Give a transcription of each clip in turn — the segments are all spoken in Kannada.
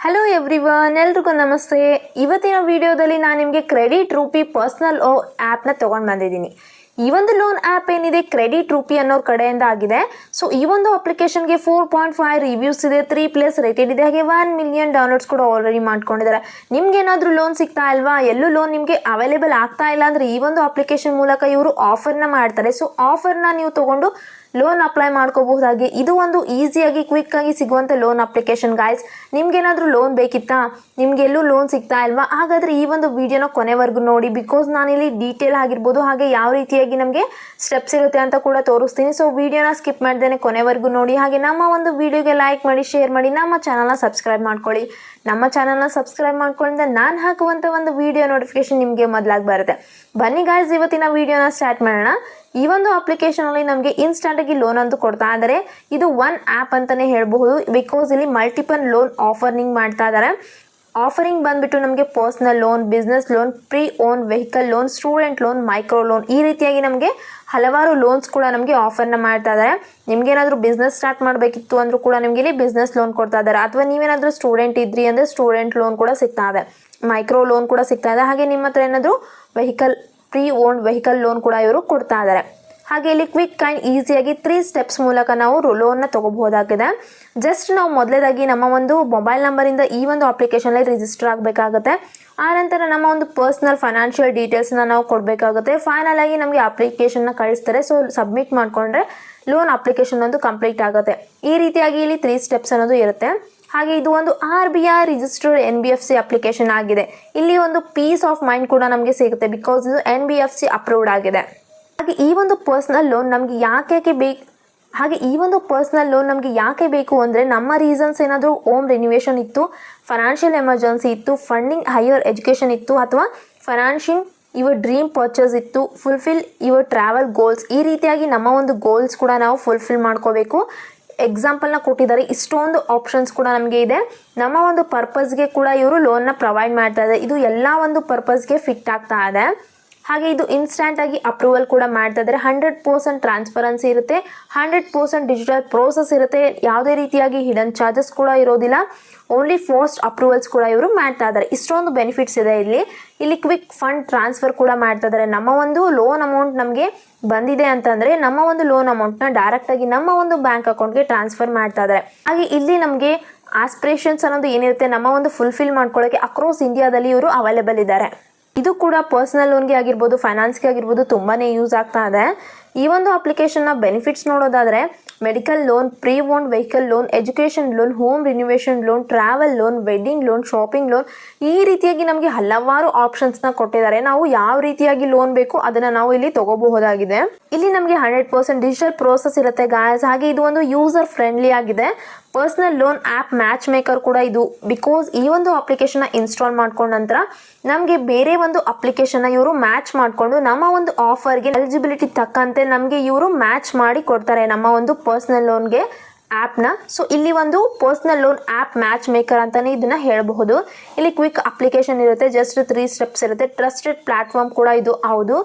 ಹಲೋ ಎವ್ರಿವನ್, ಎಲ್ರಿಗೂ ನಮಸ್ತೆ. ಇವತ್ತಿನ ವಿಡಿಯೋದಲ್ಲಿ ನಾನು ನಿಮಗೆ ಕ್ರೆಡಿಟ್ ರೂಪಿ ಪರ್ಸನಲ್ ಆ್ಯಪ್ನ ತೊಗೊಂಡು ಬಂದಿದ್ದೀನಿ. ಈ ಒಂದು ಲೋನ್ ಆ್ಯಪ್ ಏನಿದೆ ಕ್ರೆಡಿಟ್ ರೂಪಿ ಅನ್ನೋರ ಕಡೆಯಿಂದ ಆಗಿದೆ. ಸೊ ಈ ಒಂದು ಅಪ್ಲಿಕೇಶನ್ಗೆ 4.5 ರಿವ್ಯೂಸ್ ಇದೆ, 3+ ರೇಟೆಡ್ ಇದೆ, ಹಾಗೆ 1 ಮಿಲಿಯನ್ ಡೌನ್ಲೋಡ್ಸ್ ಕೂಡ ಆಲ್ರೆಡಿ ಮಾಡ್ಕೊಂಡಿದ್ದಾರೆ. ನಿಮ್ಗೆ ಏನಾದರೂ ಲೋನ್ ಸಿಗ್ತಾ ಇಲ್ವಾ, ಎಲ್ಲೂ ಲೋನ್ ನಿಮಗೆ ಅವೈಲೇಬಲ್ ಆಗ್ತಾ ಇಲ್ಲ ಅಂದರೆ ಈ ಒಂದು ಅಪ್ಲಿಕೇಶನ್ ಮೂಲಕ ಇವರು ಆಫರ್ನ ಮಾಡ್ತಾರೆ. ಸೊ ಆಫರ್ನ ನೀವು ತೊಗೊಂಡು ಲೋನ್ ಅಪ್ಲೈ ಮಾಡ್ಕೋಬಹುದಾಗಿ. ಇದು ಒಂದು ಈಸಿಯಾಗಿ ಕ್ವಿಕ್ಕಾಗಿ ಸಿಗುವಂಥ ಲೋನ್ ಅಪ್ಲಿಕೇಶನ್ ಗಾಯ್ಸ್. ನಿಮ್ಗೇನಾದರೂ ಲೋನ್ ಬೇಕಿತ್ತಾ, ನಿಮಗೆಲ್ಲೂ ಲೋನ್ ಸಿಗ್ತಾ ಇಲ್ವಾ, ಹಾಗಾದರೆ ಈ ಒಂದು ವಿಡಿಯೋನ ಕೊನೆವರೆಗೂ ನೋಡಿ. ಬಿಕಾಸ್ ನಾನಿಲ್ಲಿ ಡೀಟೇಲ್ ಆಗಿರ್ಬೋದು, ಹಾಗೆ ಯಾವ ರೀತಿಯಾಗಿ ನಮಗೆ ಸ್ಟೆಪ್ಸ್ ಇರುತ್ತೆ ಅಂತ ಕೂಡ ತೋರಿಸ್ತೀನಿ. ಸೊ ವಿಡಿಯೋನ ಸ್ಕಿಪ್ ಮಾಡ್ದೇನೆ ಕೊನೆವರೆಗೂ ನೋಡಿ. ಹಾಗೆ ನಮ್ಮ ಒಂದು ವಿಡಿಯೋಗೆ ಲೈಕ್ ಮಾಡಿ, ಶೇರ್ ಮಾಡಿ, ನಮ್ಮ ಚಾನಲ್ನ ಸಬ್ಸ್ಕ್ರೈಬ್ ಮಾಡ್ಕೊಳ್ಳಿ. ನಮ್ಮ ಚಾನಲ್ನ ಸಬ್ಸ್ಕ್ರೈಬ್ ಮಾಡ್ಕೊಳ್ಳಿಂದ ನಾನು ಹಾಕುವಂಥ ಒಂದು ವಿಡಿಯೋ ನೋಟಿಫಿಕೇಶನ್ ನಿಮಗೆ ಮೊದಲಾಗಿ ಬರುತ್ತೆ. ಬನ್ನಿ ಗಾಯ್ಸ್, ಇವತ್ತಿನ ವಿಡಿಯೋನ ಸ್ಟಾರ್ಟ್ ಮಾಡೋಣ. ಈ ಒಂದು ಅಪ್ಲಿಕೇಶನಲ್ಲಿ ನಮಗೆ ಇನ್ಸ್ಟಂಟಾಗಿ ಲೋನ್ ಅಂತೂ ಕೊಡ್ತಾ ಇದ್ದಾರೆ. ಇದು ಒನ್ ಆ್ಯಪ್ ಅಂತಲೇ ಹೇಳಬಹುದು. ಬಿಕಾಸ್ ಇಲ್ಲಿ ಮಲ್ಟಿಪಲ್ ಲೋನ್ ಆಫರಿಂಗ್ ಮಾಡ್ತಾ ಇದ್ದಾರೆ. ಆಫರಿಂಗ್ ಬಂದುಬಿಟ್ಟು ನಮಗೆ personal loan, business loan, pre own vehicle loan, student loan, micro loan, ಈ ರೀತಿಯಾಗಿ ನಮಗೆ ಹಲವಾರು ಲೋನ್ಸ್ ಕೂಡ ನಮಗೆ ಆಫರ್ನ ಮಾಡ್ತಾ ಇದ್ದಾರೆ. ನಿಮಗೇನಾದರೂ ಬಿಸ್ನೆಸ್ ಸ್ಟಾರ್ಟ್ ಮಾಡಬೇಕಿತ್ತು ಅಂದರೂ ಕೂಡ ನಿಮಗೆ ಇಲ್ಲಿ ಬಿಸ್ನೆಸ್ ಲೋನ್ ಕೊಡ್ತಾ ಇದ್ದಾರೆ. ಅಥವಾ ನೀವೇನಾದರೂ ಸ್ಟೂಡೆಂಟ್ ಇದ್ರಿ ಅಂದರೆ ಸ್ಟೂಡೆಂಟ್ ಲೋನ್ ಕೂಡ ಸಿಗ್ತಾ ಇದೆ, ಮೈಕ್ರೋ ಲೋನ್ ಕೂಡ ಸಿಗ್ತಾ ಇದೆ. ಹಾಗೆ ನಿಮ್ಮ ಹತ್ರ ಏನಾದರೂ vehicle pre own vehicle loan ಕೂಡ ಇವರು ಕೊಡ್ತಾ ಇದ್ದಾರೆ. ಹಾಗೆ ಇಲ್ಲಿ ಕ್ವಿಕ್ ಆ್ಯಂಡ್ ಈಸಿಯಾಗಿ 3 ಸ್ಟೆಪ್ಸ್ ಮೂಲಕ ನಾವು ಲೋನ್ನ ತೊಗೋಬಹುದಾಗಿದೆ. ಜಸ್ಟ್ ನಾವು ಮೊದಲೇದಾಗಿ ನಮ್ಮ ಒಂದು ಮೊಬೈಲ್ ನಂಬರಿಂದ ಈ ಒಂದು ಅಪ್ಲಿಕೇಶನಲ್ಲಿ ರಿಜಿಸ್ಟರ್ ಆಗಬೇಕಾಗುತ್ತೆ. ಆನಂತರ ನಮ್ಮ ಒಂದು ಪರ್ಸ್ನಲ್ ಫೈನಾನ್ಷಿಯಲ್ ಡೀಟೇಲ್ಸ್ನ ನಾವು ಕೊಡಬೇಕಾಗುತ್ತೆ. ಫೈನಲ್ ಆಗಿ ನಮಗೆ ಅಪ್ಲಿಕೇಶನ್ನ ಕಳಿಸ್ತಾರೆ. ಸೊ ಸಬ್ಮಿಟ್ ಮಾಡಿಕೊಂಡ್ರೆ ಲೋನ್ ಅಪ್ಲಿಕೇಶನ್ ಒಂದು ಕಂಪ್ಲೀಟ್ ಆಗುತ್ತೆ. ಈ ರೀತಿಯಾಗಿ ಇಲ್ಲಿ 3 ಸ್ಟೆಪ್ಸ್ ಅನ್ನೋದು ಇರುತ್ತೆ. ಹಾಗೆ ಇದು ಒಂದು RBI ರಿಜಿಸ್ಟರ್ಡ್ NBFC ಅಪ್ಲಿಕೇಶನ್ ಆಗಿದೆ. ಇಲ್ಲಿ ಒಂದು ಪೀಸ್ ಆಫ್ ಮೈಂಡ್ ಕೂಡ ನಮಗೆ ಸಿಗುತ್ತೆ, ಬಿಕಾಸ್ ಇದು NBFC ಅಪ್ರೂವ್ಡ್ ಆಗಿದೆ. ಹಾಗೆ ಈ ಒಂದು ಪರ್ಸ್ನಲ್ ಲೋನ್ ನಮಗೆ ಯಾಕೆ ಬೇಕು ಅಂದರೆ ನಮ್ಮ ರೀಸನ್ಸ್ ಏನಾದರೂ ಹೋಮ್ ರಿನ್ಯೂವೇಷನ್ ಇತ್ತು, ಫೈನಾನ್ಷಿಯಲ್ ಎಮರ್ಜೆನ್ಸಿ ಇತ್ತು, ಫಂಡಿಂಗ್ ಹೈಯರ್ ಎಜುಕೇಷನ್ ಇತ್ತು, ಅಥವಾ ಫೈನಾನ್ಷಿಂಗ್ ಯುವರ್ ಡ್ರೀಮ್ ಪರ್ಚೇಸ್ ಇತ್ತು, ಫುಲ್ಫಿಲ್ ಯುವರ್ ಟ್ರಾವೆಲ್ ಗೋಲ್ಸ್, ಈ ರೀತಿಯಾಗಿ ನಮ್ಮ ಒಂದು ಗೋಲ್ಸ್ ಕೂಡ ನಾವು ಫುಲ್ಫಿಲ್ ಮಾಡ್ಕೋಬೇಕು. ಎಕ್ಸಾಂಪಲ್ನ ಕೊಟ್ಟಿದ್ದಾರೆ. ಇಷ್ಟೊಂದು ಆಪ್ಷನ್ಸ್ ಕೂಡ ನಮಗೆ ಇದೆ. ನಮ್ಮ ಒಂದು ಪರ್ಪಸ್ಗೆ ಕೂಡ ಇವರು ಲೋನ್ನ ಪ್ರೊವೈಡ್ ಮಾಡ್ತಾ ಇದ್ದಾರೆ. ಇದು ಎಲ್ಲ ಒಂದು ಪರ್ಪಸ್ಗೆ ಫಿಟ್ ಆಗ್ತಾ ಇದೆ. ಹಾಗೆ ಇದು ಇನ್ಸ್ಟಂಟಾಗಿ ಅಪ್ರೂವಲ್ ಕೂಡ ಮಾಡ್ತಾ ಇದ್ದಾರೆ. 100% ಟ್ರಾನ್ಸ್ಪರೆನ್ಸಿ ಇರುತ್ತೆ, 100% ಡಿಜಿಟಲ್ ಪ್ರೋಸೆಸ್ ಇರುತ್ತೆ. ಯಾವುದೇ ರೀತಿಯಾಗಿ ಹಿಡನ್ ಚಾರ್ಜಸ್ ಕೂಡ ಇರೋದಿಲ್ಲ. ಓನ್ಲಿ ಫಾಸ್ಟ್ ಅಪ್ರೂವಲ್ಸ್ ಕೂಡ ಇವರು ಮಾಡ್ತಾ ಇದ್ದಾರೆ. ಇಷ್ಟೊಂದು ಬೆನಿಫಿಟ್ಸ್ ಇದೆ ಇಲ್ಲಿ ಕ್ವಿಕ್ ಫಂಡ್ ಟ್ರಾನ್ಸ್ಫರ್ ಕೂಡ ಮಾಡ್ತಾ ಇದ್ದಾರೆ. ನಮ್ಮ ಒಂದು ಲೋನ್ ಅಮೌಂಟ್ ನಮಗೆ ಬಂದಿದೆ ಅಂತಂದರೆ ನಮ್ಮ ಒಂದು ಲೋನ್ ಅಮೌಂಟ್ನ ಡೈರೆಕ್ಟಾಗಿ ನಮ್ಮ ಒಂದು ಬ್ಯಾಂಕ್ ಅಕೌಂಟ್ಗೆ ಟ್ರಾನ್ಸ್ಫರ್ ಮಾಡ್ತಾ ಇದ್ದಾರೆ. ಹಾಗೆ ಇಲ್ಲಿ ನಮಗೆ ಆಸ್ಪಿರೇಷನ್ಸ್ ಅನ್ನೋದು ಏನಿರುತ್ತೆ ನಮ್ಮ ಒಂದು ಫುಲ್ಫಿಲ್ ಮಾಡ್ಕೊಳ್ಳೋಕ್ಕೆ ಅಕ್ರಾಸ್ ಇಂಡಿಯಾದಲ್ಲಿ ಇವರು ಅವೈಲೇಬಲ್ ಇದ್ದಾರೆ. ಇದು ಕೂಡ ಪರ್ಸನಲ್ ಲೋನ್ಗೆ ಆಗಿರ್ಬೋದು, ಫೈನಾನ್ಸ್ಗೆ ಆಗಿರ್ಬೋದು ತುಂಬಾ ಯೂಸ್ ಆಗ್ತಾ ಇದೆ. ಈ ಒಂದು ಅಪ್ಲಿಕೇಶನ್ನ ಬೆನಿಫಿಟ್ಸ್ ನೋಡೋದಾದರೆ medical loan, pre own vehicle loan, education loan, home renovation loan, travel loan, wedding loan, shopping loan, ಈ ರೀತಿಯಾಗಿ ನಮಗೆ ಹಲವಾರು ಆಪ್ಷನ್ಸ್ನ ಕೊಟ್ಟಿದ್ದಾರೆ. ನಾವು ಯಾವ ರೀತಿಯಾಗಿ ಲೋನ್ ಬೇಕು ಅದನ್ನು ನಾವು ಇಲ್ಲಿ ತಗೋಬಹುದಾಗಿದೆ. ಇಲ್ಲಿ ನಮಗೆ 100% ಡಿಜಿಟಲ್ ಪ್ರೋಸೆಸ್ ಇರುತ್ತೆ ಗಾಯ್ಸ್. ಹಾಗೆ ಇದು ಒಂದು ಯೂಸರ್ ಫ್ರೆಂಡ್ಲಿ ಆಗಿದೆ. Personal loan app match maker ಕೂಡ ಇದು. ಬಿಕಾಸ್ ಈ ಒಂದು ಅಪ್ಲಿಕೇಶನ್ನ ಇನ್ಸ್ಟಾಲ್ ಮಾಡ್ಕೊಂಡ ನಂತರ ನಮಗೆ ಬೇರೆ ಒಂದು ಅಪ್ಲಿಕೇಶನ್ನ ಇವರು ಮ್ಯಾಚ್ ಮಾಡಿಕೊಂಡು ನಮ್ಮ ಒಂದು ಆಫರ್ಗೆ ಎಲಿಜಿಬಿಲಿಟಿ ತಕ್ಕಂತೆ ನಮಗೆ ಇವರು ಮ್ಯಾಚ್ ಮಾಡಿ ಕೊಡ್ತಾರೆ ನಮ್ಮ ಒಂದು ಪರ್ಸನಲ್ ಲೋನ್ಗೆ ಆ್ಯಪ್ನ. ಸೊ ಇಲ್ಲಿ ಒಂದು personal loan app match maker ಅಂತಲೇ ಇದನ್ನು ಹೇಳಬಹುದು. ಇಲ್ಲಿ ಕ್ವಿಕ್ ಅಪ್ಲಿಕೇಶನ್ ಇರುತ್ತೆ, ಜಸ್ಟ್ 3 ಸ್ಟೆಪ್ಸ್ ಇರುತ್ತೆ. ಟ್ರಸ್ಟೆಡ್ ಪ್ಲಾಟ್ಫಾರ್ಮ್ ಕೂಡ ಇದು ಹೌದು.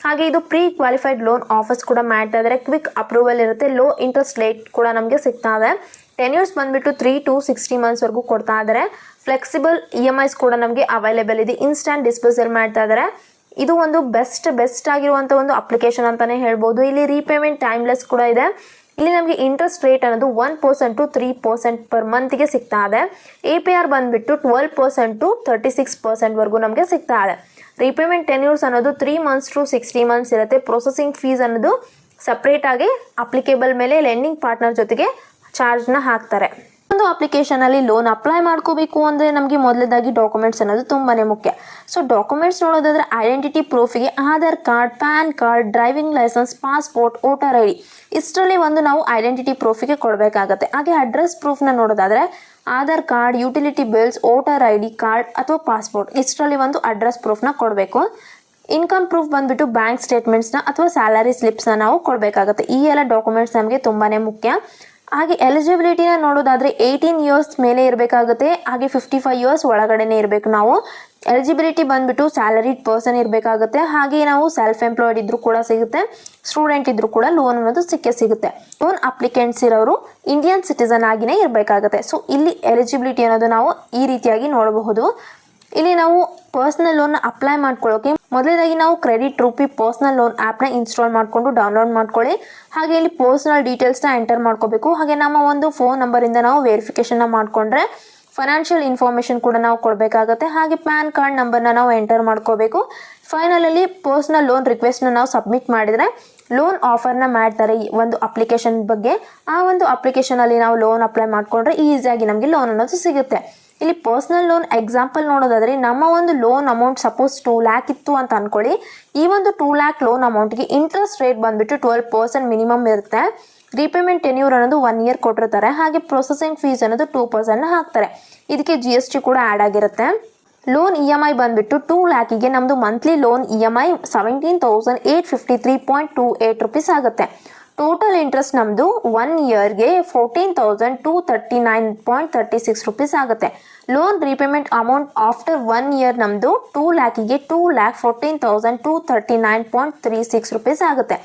ಹಾಗೆ ಇದು ಪ್ರೀ ಕ್ವಾಲಿಫೈಡ್ ಲೋನ್ ಆಫರ್ಸ್ ಕೂಡ ಮಾಡ್ತಾ ಇದ್ದಾರೆ. ಕ್ವಿಕ್ ಅಪ್ರೂವಲ್ ಇರುತ್ತೆ, ಲೋ ಇಂಟ್ರೆಸ್ಟ್ ರೇಟ್ ಕೂಡ ನಮಗೆ ಸಿಗ್ತಾ ಇದೆ. ಟೆನ್ಯೂರ್ಸ್ ಬಂದುಬಿಟ್ಟು 3 to 60 ಮಂತ್ಸ್ವರೆಗೂ ಕೊಡ್ತಾ ಇದ್ದಾರೆ. ಫ್ಲೆಕ್ಸಿಬಲ್ EMIs ಕೂಡ ನಮಗೆ ಅವೈಲೇಬಲ್ ಇದೆ. ಇನ್ಸ್ಟಂಟ್ ಡಿಸ್ಪೋಸಲ್ ಮಾಡ್ತಾ ಇದ್ದಾರೆ. ಇದು ಒಂದು ಬೆಸ್ಟ್ ಆಗಿರುವಂಥ ಒಂದು ಅಪ್ಲಿಕೇಶನ್ ಅಂತಲೇ ಹೇಳ್ಬೋದು. ಇಲ್ಲಿ ರೀಪೇಮೆಂಟ್ ಟೈಮ್ಲೆಸ್ ಕೂಡ ಇದೆ. ಇಲ್ಲಿ ನಮಗೆ ಇಂಟ್ರೆಸ್ಟ್ ರೇಟ್ ಅನ್ನೋದು 1% to 3% ಪರ್ ಮಂತ್ಗೆ ಸಿಗ್ತಾ ಇದೆ. APR ಬಂದುಬಿಟ್ಟು 12% to 36% ನಮಗೆ ಸಿಗ್ತಾ ಇದೆ. ರೀಪೇಮೆಂಟ್ ಟೆನ್ಯೂರ್ಸ್ ಅನ್ನೋದು 3 months to 60 months ಇರುತ್ತೆ. ಪ್ರೊಸೆಸಿಂಗ್ ಫೀಸ್ ಅನ್ನೋದು ಸಪ್ರೇಟಾಗಿ ಅಪ್ಲಿಕೇಬಲ್ ಮೇಲೆ ಲೆಂಡಿಂಗ್ ಪಾರ್ಟ್ನರ್ ಜೊತೆಗೆ ಚಾರ್ಜ್ನ ಹಾಕ್ತಾರೆ. ಒಂದು ಅಪ್ಲಿಕೇಶನಲ್ಲಿ ಲೋನ್ ಅಪ್ಲೈ ಮಾಡ್ಕೋಬೇಕು ಅಂದರೆ ನಮಗೆ ಮೊದಲೇದಾಗಿ ಡಾಕ್ಯುಮೆಂಟ್ಸ್ ಅನ್ನೋದು ತುಂಬಾ ಮುಖ್ಯ. ಸೊ ಡಾಕ್ಯುಮೆಂಟ್ಸ್ ನೋಡೋದಾದರೆ ಐಡೆಂಟಿಟಿ ಪ್ರೂಫಿಗೆ Aadhaar card, PAN card, driving licence, passport, voter ID, ಇಷ್ಟರಲ್ಲಿ ಒಂದು ನಾವು ಐಡೆಂಟಿಟಿ ಪ್ರೂಫಿಗೆ ಕೊಡಬೇಕಾಗತ್ತೆ. ಹಾಗೆ ಅಡ್ರೆಸ್ ಪ್ರೂಫ್ನ ನೋಡೋದಾದರೆ Aadhaar card, utility bills, voter ID card ಅಥವಾ ಪಾಸ್ಪೋರ್ಟ್, ಇಷ್ಟರಲ್ಲಿ ಒಂದು ಅಡ್ರೆಸ್ ಪ್ರೂಫ್ನ ಕೊಡಬೇಕು. ಇನ್ಕಮ್ ಪ್ರೂಫ್ ಬಂದುಬಿಟ್ಟು ಬ್ಯಾಂಕ್ ಸ್ಟೇಟ್ಮೆಂಟ್ಸ್ನ ಅಥವಾ ಸ್ಯಾಲರಿ ಸ್ಲಿಪ್ಸ್ನ ನಾವು ಕೊಡಬೇಕಾಗುತ್ತೆ. ಈ ಎಲ್ಲ ಡಾಕ್ಯುಮೆಂಟ್ಸ್ ನಮಗೆ ತುಂಬಾ ಮುಖ್ಯ. ಹಾಗೆ ಎಲಿಜಿಬಿಲಿಟಿನ ನೋಡೋದಾದರೆ 18 ಇಯರ್ಸ್ ಮೇಲೆ ಇರಬೇಕಾಗುತ್ತೆ, ಹಾಗೆ 55 ಇಯರ್ಸ್ ಒಳಗಡೆನೇ ಇರಬೇಕು. ನಾವು ಎಲಿಜಿಬಿಲಿಟಿ ಬಂದುಬಿಟ್ಟು ಸ್ಯಾಲರಿಡ್ ಪರ್ಸನ್ ಇರಬೇಕಾಗುತ್ತೆ, ಹಾಗೆ ನಾವು ಸೆಲ್ಫ್ ಎಂಪ್ಲಾಯ್ಡ್ ಇದ್ರೂ ಕೂಡ ಸಿಗುತ್ತೆ, ಸ್ಟೂಡೆಂಟ್ ಇದ್ರೂ ಕೂಡ ಲೋನ್ ಅನ್ನೋದು ಸಿಗುತ್ತೆ. ಲೋನ್ ಅಪ್ಲಿಕೆಂಟ್ಸ್ ಇರೋರು ಇಂಡಿಯನ್ ಸಿಟಿಸನ್ ಆಗಿನೇ ಇರಬೇಕಾಗುತ್ತೆ. ಸೊ ಇಲ್ಲಿ ಎಲಿಜಿಬಿಲಿಟಿ ಅನ್ನೋದು ನಾವು ಈ ರೀತಿಯಾಗಿ ನೋಡಬಹುದು. ಇಲ್ಲಿ ನಾವು ಪರ್ಸನಲ್ ಲೋನ್ ಅಪ್ಲೈ ಮಾಡ್ಕೊಳ್ಳೋಕೆ ಮೊದಲನೇದಾಗಿ ನಾವು ಕ್ರೆಡಿಟ್ ರೂಪಿ ಪರ್ಸನಲ್ ಲೋನ್ ಆ್ಯಪ್ನ ಇನ್ಸ್ಟಾಲ್ ಮಾಡಿಕೊಂಡು ಡೌನ್ಲೋಡ್ ಮಾಡ್ಕೊಳ್ಳಿ. ಹಾಗೆ ಇಲ್ಲಿ ಪರ್ಸನಲ್ ಡೀಟೇಲ್ಸ್ನ ಎಂಟರ್ ಮಾಡ್ಕೋಬೇಕು. ಹಾಗೆ ನಮ್ಮ ಒಂದು ಫೋನ್ ನಂಬರಿಂದ ನಾವು ವೆರಿಫಿಕೇಷನ್ನ ಮಾಡಿಕೊಂಡ್ರೆ ಫೈನಾನ್ಷಿಯಲ್ ಇನ್ಫಾರ್ಮೇಷನ್ ಕೂಡ ನಾವು ಕೊಡಬೇಕಾಗುತ್ತೆ. ಹಾಗೆ ಪ್ಯಾನ್ ಕಾರ್ಡ್ ನಂಬರ್ನ ನಾವು ಎಂಟರ್ ಮಾಡ್ಕೋಬೇಕು. ಫೈನಲಲ್ಲಿ ಪರ್ಸನಲ್ ಲೋನ್ ರಿಕ್ವೆಸ್ಟ್ನ ನಾವು ಸಬ್ಮಿಟ್ ಮಾಡಿದರೆ ಲೋನ್ ಆಫರ್ನ ಮಾಡ್ತಾರೆ ಈ ಒಂದು ಅಪ್ಲಿಕೇಶನ್ ಬಗ್ಗೆ. ಆ ಒಂದು ಅಪ್ಲಿಕೇಶನಲ್ಲಿ ನಾವು ಲೋನ್ ಅಪ್ಲೈ ಮಾಡಿಕೊಂಡ್ರೆ ಈಸಿಯಾಗಿ ನಮಗೆ ಲೋನ್ ಅನ್ನೋದು ಸಿಗುತ್ತೆ. ಇಲ್ಲಿ ಪರ್ಸನಲ್ ಲೋನ್ ಎಕ್ಸಾಂಪಲ್ ನೋಡೋದಾದರೆ ನಮ್ಮ ಒಂದು ಲೋನ್ ಅಮೌಂಟ್ ಸಪೋಸ್ 2 ಲ್ಯಾಕ್ ಇತ್ತು ಅಂತ ಅಂದ್ಕೊಳ್ಳಿ. ಈ ಒಂದು 2 ಲ್ಯಾಕ್ ಲೋನ್ ಅಮೌಂಟ್ಗೆ ಇಂಟ್ರೆಸ್ಟ್ ರೇಟ್ ಬಂದುಬಿಟ್ಟು 12% ಮಿನಿಮಮ್ ಇರುತ್ತೆ. ರೀಪೇಮೆಂಟ್ ಟೆನ್ಯೂರ್ ಅನ್ನೋದು 1 ಇಯರ್ ಕೊಟ್ಟಿರ್ತಾರೆ. ಹಾಗೆ ಪ್ರೊಸೆಸಿಂಗ್ ಫೀಸ್ ಅನ್ನೋದು 2% ಹಾಕ್ತಾರೆ. ಇದಕ್ಕೆ GST ಕೂಡ ಆ್ಯಡ್ ಆಗಿರುತ್ತೆ. ಲೋನ್ EMI ಬಂದುಬಿಟ್ಟು 2 ಲ್ಯಾಕಿಗೆ ನಮ್ಮದು ಮಂತ್ಲಿ ಲೋನ್ EMI 17,853.28 ರುಪೀಸ್ ಆಗುತ್ತೆ. ಟೋಟಲ್ ಇಂಟ್ರೆಸ್ಟ್ ನಮ್ಮದು 1 ಇಯರ್ಗೆ 14,239.36 ರುಪೀಸ್ ಆಗುತ್ತೆ. Loan repayment amount after 1 year ನಮ್ಮದು 2 ಲ್ಯಾಕಿಗೆ 2,14,239.36 ರುಪೀಸ್ ಆಗುತ್ತೆ.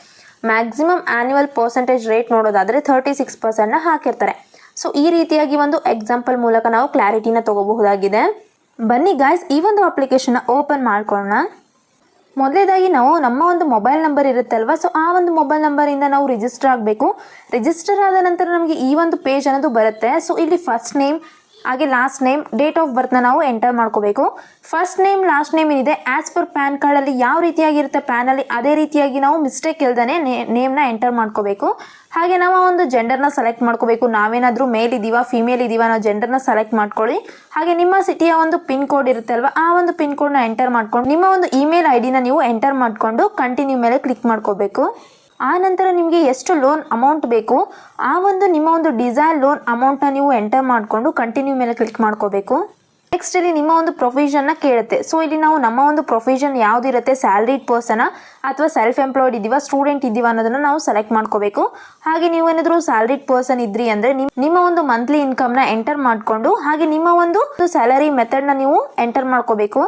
ಮ್ಯಾಕ್ಸಿಮಮ್ ಆ್ಯನ್ಯುವಲ್ ಪರ್ಸೆಂಟೇಜ್ ರೇಟ್ ನೋಡೋದಾದರೆ 36%ನ ಹಾಕಿರ್ತಾರೆ. ಸೊ ಈ ರೀತಿಯಾಗಿ ಒಂದು ಎಕ್ಸಾಂಪಲ್ ಮೂಲಕ ನಾವು ಕ್ಲಾರಿಟಿನ ತಗೋಬಹುದಾಗಿದೆ. ಬನ್ನಿ ಗಾಯ್ಸ್, ಈ ಒಂದು ಅಪ್ಲಿಕೇಶನ್ನ ಓಪನ್ ಮಾಡ್ಕೊಳ್ಳೋಣ. ಮೊದಲೇದಾಗಿ ನಾವು ನಮ್ಮ ಒಂದು ಮೊಬೈಲ್ ನಂಬರ್ ಇರುತ್ತೆ ಅಲ್ವಾ, ಸೊ ಆ ಒಂದು ಮೊಬೈಲ್ ನಂಬರಿಂದ ನಾವು ರಿಜಿಸ್ಟರ್ ಆಗಬೇಕು. ರಿಜಿಸ್ಟರ್ ಆದ ನಂತರ ನಮಗೆ ಈ ಒಂದು ಪೇಜ್ ಅನ್ನೋದು ಬರುತ್ತೆ. ಸೊ ಇಲ್ಲಿ ಫಸ್ಟ್ ನೇಮ್ ಹಾಗೆ ಲಾಸ್ಟ್ ನೇಮ್, ಡೇಟ್ ಆಫ್ ಬರ್ತ್ನ ನಾವು ಎಂಟರ್ ಮಾಡ್ಕೋಬೇಕು. ಫಸ್ಟ್ ನೇಮ್ ಲಾಸ್ಟ್ ನೇಮ್ ಏನಿದೆ ಆ್ಯಸ್ ಪರ್ ಪ್ಯಾನ್ ಕಾರ್ಡಲ್ಲಿ ಯಾವ ರೀತಿಯಾಗಿರುತ್ತೆ ಪ್ಯಾನಲ್ಲಿ ಅದೇ ರೀತಿಯಾಗಿ ನಾವು ಮಿಸ್ಟೇಕ್ ಇಲ್ದೇ ನೇಮ್ನ ಎಂಟರ್ ಮಾಡ್ಕೋಬೇಕು. ಹಾಗೆ ನಾವು ಒಂದು ಜೆಂಡರ್ನ ಸೆಲೆಕ್ಟ್ ಮಾಡ್ಕೋಬೇಕು. ನಾವೇನಾದರೂ ಮೇಲ್ ಇದ್ದೀವಾ ಫಿಮೇಲ್ ಇದ್ದೀವಾ ನಾವು ಜೆಂಡರ್ನ ಸೆಲೆಕ್ಟ್ ಮಾಡ್ಕೊಳ್ಳಿ. ಹಾಗೆ ನಿಮ್ಮ ಸಿಟಿಯ ಒಂದು ಪಿನ್ ಕೋಡ್ ಇರುತ್ತೆ ಅಲ್ವಾ, ಆ ಒಂದು ಪಿನ್ ಕೋಡ್ನ ಎಂಟರ್ ಮಾಡ್ಕೊಂಡು ನಿಮ್ಮ ಒಂದು ಇಮೇಲ್ ID ನ ನೀವು ಎಂಟರ್ ಮಾಡಿಕೊಂಡು ಕಂಟಿನ್ಯೂ ಮೇಲೆ ಕ್ಲಿಕ್ ಮಾಡ್ಕೋಬೇಕು. ಆ ನಂತರ ನಿಮಗೆ ಎಷ್ಟು ಲೋನ್ ಅಮೌಂಟ್ ಬೇಕು ಆ ಒಂದು ನಿಮ್ಮ ಒಂದು ಡಿಸೈರ್ ಲೋನ್ ಅಮೌಂಟ್ನ ನೀವು ಎಂಟರ್ ಮಾಡಿಕೊಂಡು ಕಂಟಿನ್ಯೂ ಮೇಲೆ ಕ್ಲಿಕ್ ಮಾಡ್ಕೋಬೇಕು. ನೆಕ್ಸ್ಟ್ ಇಲ್ಲಿ ನಿಮ್ಮ ಒಂದು ಪ್ರೊಫೆಷನ್ನ ಕೇಳುತ್ತೆ. ಸೊ ಇಲ್ಲಿ ನಾವು ನಮ್ಮ ಒಂದು ಪ್ರೊಫೆಷನ್ ಯಾವುದಿರುತ್ತೆ, ಸ್ಯಾಲ್ರಿಡ್ ಪರ್ಸನ ಅಥವಾ ಸೆಲ್ಫ್ ಎಂಪ್ಲಾಯ್ಡ್ ಇದ್ದೀವಾ ಸ್ಟೂಡೆಂಟ್ ಇದ್ದೀವಾ ಅನ್ನೋದನ್ನು ನಾವು ಸೆಲೆಕ್ಟ್ ಮಾಡ್ಕೋಬೇಕು. ಹಾಗೆ ನೀವೇನಾದರೂ ಸ್ಯಾಲ್ರಿಡ್ ಪರ್ಸನ್ ಇದ್ರಿ ಅಂದರೆ ನಿಮ್ಮ ಒಂದು ಮಂತ್ಲಿ ಇನ್ಕಮ್ನ ಎಂಟರ್ ಮಾಡಿಕೊಂಡು ಹಾಗೆ ನಿಮ್ಮ ಒಂದು ಸ್ಯಾಲರಿ ಮೆಥಡ್ನ ನೀವು ಎಂಟರ್ ಮಾಡ್ಕೋಬೇಕು.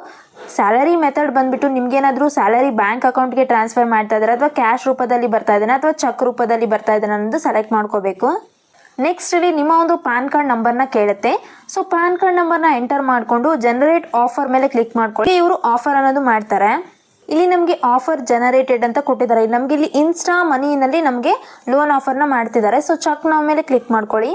ಸ್ಯಾಲರಿ ಮೆಥಡ್ ಬಂದುಬಿಟ್ಟು ನಿಮ್ಗೇನಾದರೂ ಸ್ಯಾಲರಿ ಬ್ಯಾಂಕ್ ಅಕೌಂಟ್ಗೆ ಟ್ರಾನ್ಸ್ಫರ್ ಮಾಡ್ತಾ ಇದ್ದಾರೆ ಅಥವಾ ಕ್ಯಾಶ್ ರೂಪದಲ್ಲಿ ಬರ್ತಾ ಇದ್ದಾನೆ ಅಥವಾ ಚೆಕ್ ರೂಪದಲ್ಲಿ ಬರ್ತಾ ಇದ್ದಾನೆ ಅನ್ನೋದು ಸೆಲೆಕ್ಟ್ ಮಾಡ್ಕೋಬೇಕು. ನೆಕ್ಸ್ಟ್ ಇಲ್ಲಿ ನಿಮ್ಮ ಒಂದು ಪ್ಯಾನ್ ಕಾರ್ಡ್ ನಂಬರ್ನ ಕೇಳುತ್ತೆ. ಸೊ ಪ್ಯಾನ್ ಕಾರ್ಡ್ ನಂಬರ್ನ ಎಂಟರ್ ಮಾಡಿಕೊಂಡು ಜನರೇಟ್ ಆಫರ್ ಮೇಲೆ ಕ್ಲಿಕ್ ಮಾಡ್ಕೊಳ್ಳಿ. ಇವರು ಆಫರ್ ಅನ್ನೋದು ಮಾಡ್ತಾರೆ. ಇಲ್ಲಿ ನಮಗೆ ಆಫರ್ ಜನರೇಟೆಡ್ ಅಂತ ಕೊಟ್ಟಿದ್ದಾರೆ. ನಮಗೆ ಇಲ್ಲಿ ಇನ್ಸ್ಟಾ ಮನಿನಲ್ಲಿ ನಮಗೆ ಲೋನ್ ಆಫರ್ನ ಮಾಡ್ತಿದ್ದಾರೆ. ಸೊ ಚೆಕ್ ನಾವು ಮೇಲೆ ಕ್ಲಿಕ್ ಮಾಡ್ಕೊಳ್ಳಿ.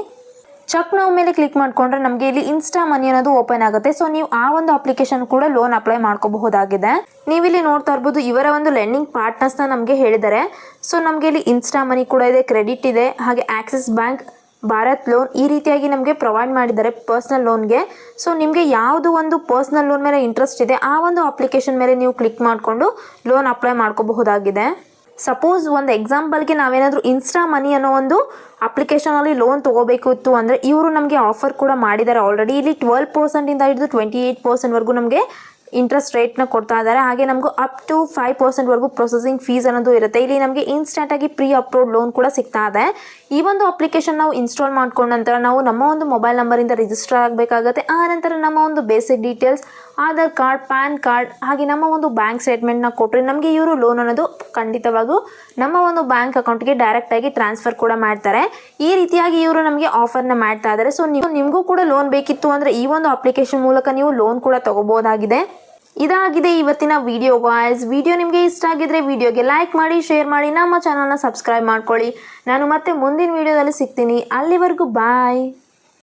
ಚೆಕ್ ನಾವು ಮೇಲೆ ಕ್ಲಿಕ್ ಮಾಡಿಕೊಂಡ್ರೆ ನಮಗೆ ಇಲ್ಲಿ ಇನ್ಸ್ಟಾ ಮನಿ ಅನ್ನೋದು ಓಪನ್ ಆಗುತ್ತೆ. ಸೊ ನೀವು ಆ ಒಂದು ಅಪ್ಲಿಕೇಶನ್ ಕೂಡ ಲೋನ್ ಅಪ್ಲೈ ಮಾಡ್ಕೋಬಹುದಾಗಿದೆ. ನೀವಿಲ್ಲಿ ನೋಡ್ತಾ ಇರ್ಬೋದು ಇವರ ಒಂದು ಲೆಂಡಿಂಗ್ ಪಾರ್ಟ್ನರ್ಸ್ನ ನಮಗೆ ಹೇಳಿದ್ದಾರೆ. ಸೊ ನಮಗೆ ಇಲ್ಲಿ ಇನ್ಸ್ಟಾ ಮನಿ ಕೂಡ ಇದೆ, ಕ್ರೆಡಿಟ್ ಇದೆ, ಹಾಗೆ ಆಕ್ಸಿಸ್ ಬ್ಯಾಂಕ್, ಭಾರತ್ ಲೋನ್ ಈ ರೀತಿಯಾಗಿ ನಮಗೆ ಪ್ರೊವೈಡ್ ಮಾಡಿದ್ದಾರೆ ಪರ್ಸ್ನಲ್ ಲೋನ್ಗೆ. ಸೊ ನಿಮಗೆ ಯಾವುದು ಒಂದು ಪರ್ಸ್ನಲ್ ಲೋನ್ ಮೇಲೆ ಇಂಟ್ರೆಸ್ಟ್ ಇದೆ ಆ ಒಂದು ಅಪ್ಲಿಕೇಶನ್ ಮೇಲೆ ನೀವು ಕ್ಲಿಕ್ ಮಾಡಿಕೊಂಡು ಲೋನ್ ಅಪ್ಲೈ ಮಾಡ್ಕೋಬಹುದಾಗಿದೆ. ಸಪೋಸ್ ಒಂದು ಎಕ್ಸಾಂಪಲ್ಗೆ ನಾವೇನಾದರೂ ಇನ್ಸ್ಟಾ ಮನಿ ಅನ್ನೋ ಒಂದು ಅಪ್ಲಿಕೇಶನಲ್ಲಿ ಲೋನ್ ತೊಗೋಬೇಕಿತ್ತು ಅಂದರೆ ಇವರು ನಮಗೆ ಆಫರ್ ಕೂಡ ಮಾಡಿದ್ದಾರೆ ಆಲ್ರೆಡಿ. ಇಲ್ಲಿ 12% ಹಿಡಿದು 28% ನಮಗೆ ಇಂಟ್ರೆಸ್ಟ್ ರೇಟ್ನ ಕೊಡ್ತಾ ಇದ್ದಾರೆ. ಹಾಗೆ ನಮಗೂ ಅಪ್ ಟು 5% ಪ್ರೊಸೆಸಿಂಗ್ ಫೀಸ್ ಅನ್ನೋದು ಇರುತ್ತೆ. ಇಲ್ಲಿ ನಮಗೆ ಇನ್ಸ್ಟೆಂಟಾಗಿ ಪ್ರೀ ಅಪ್ಲೋಡ್ ಲೋನ್ ಕೂಡ ಸಿಗ್ತಾ ಇದೆ. ಈ ಒಂದು ಅಪ್ಲಿಕೇಶನ್ ನಾವು ಇನ್ಸ್ಟಾಲ್ ಮಾಡ್ಕೊಂಡ ನಂತರ ನಾವು ನಮ್ಮ ಒಂದು ಮೊಬೈಲ್ ನಂಬರಿಂದ ರಿಜಿಸ್ಟರ್ ಆಗಬೇಕಾಗುತ್ತೆ. ಆ ನಂತರ ನಮ್ಮ ಒಂದು basic details, Aadhaar card, PAN card ಹಾಗೆ ನಮ್ಮ ಒಂದು ಬ್ಯಾಂಕ್ ಸ್ಟೇಟ್ಮೆಂಟ್ನ ಕೊಟ್ಟರೆ ನಮಗೆ ಇವರು ಲೋನ್ ಅನ್ನೋದು ಖಂಡಿತವಾಗೂ ನಮ್ಮ ಒಂದು ಬ್ಯಾಂಕ್ ಅಕೌಂಟ್ಗೆ ಡೈರೆಕ್ಟಾಗಿ ಟ್ರಾನ್ಸ್ಫರ್ ಕೂಡ ಮಾಡ್ತಾರೆ. ಈ ರೀತಿಯಾಗಿ ಇವರು ನಮಗೆ ಆಫರ್ನ ಮಾಡ್ತಾ ಇದ್ದಾರೆ. ಸೊ ನಿಮಗೂ ಕೂಡ ಲೋನ್ ಬೇಕಿತ್ತು ಅಂದರೆ ಈ ಒಂದು ಅಪ್ಲಿಕೇಶನ್ ಮೂಲಕ ನೀವು ಲೋನ್ ಕೂಡ ತಗೋಬೋದಾಗಿದೆ. ಇದಾಗಿದೆ ಇವತ್ತಿನ ವಿಡಿಯೋ ಗಾಯ್ಸ್. ವಿಡಿಯೋ ನಿಮಗೆ ಇಷ್ಟ ಆಗಿದ್ರೆ ವಿಡಿಯೋಗೆ ಲೈಕ್ ಮಾಡಿ, ಶೇರ್ ಮಾಡಿ, ನಮ್ಮ ಚಾನಲ್ನ ಸಬ್ಸ್ಕ್ರೈಬ್ ಮಾಡ್ಕೊಳ್ಳಿ. ನಾನು ಮತ್ತೆ ಮುಂದಿನ ವಿಡಿಯೋದಲ್ಲಿ ಸಿಗ್ತೀನಿ. ಅಲ್ಲಿವರೆಗೂ ಬಾಯ್.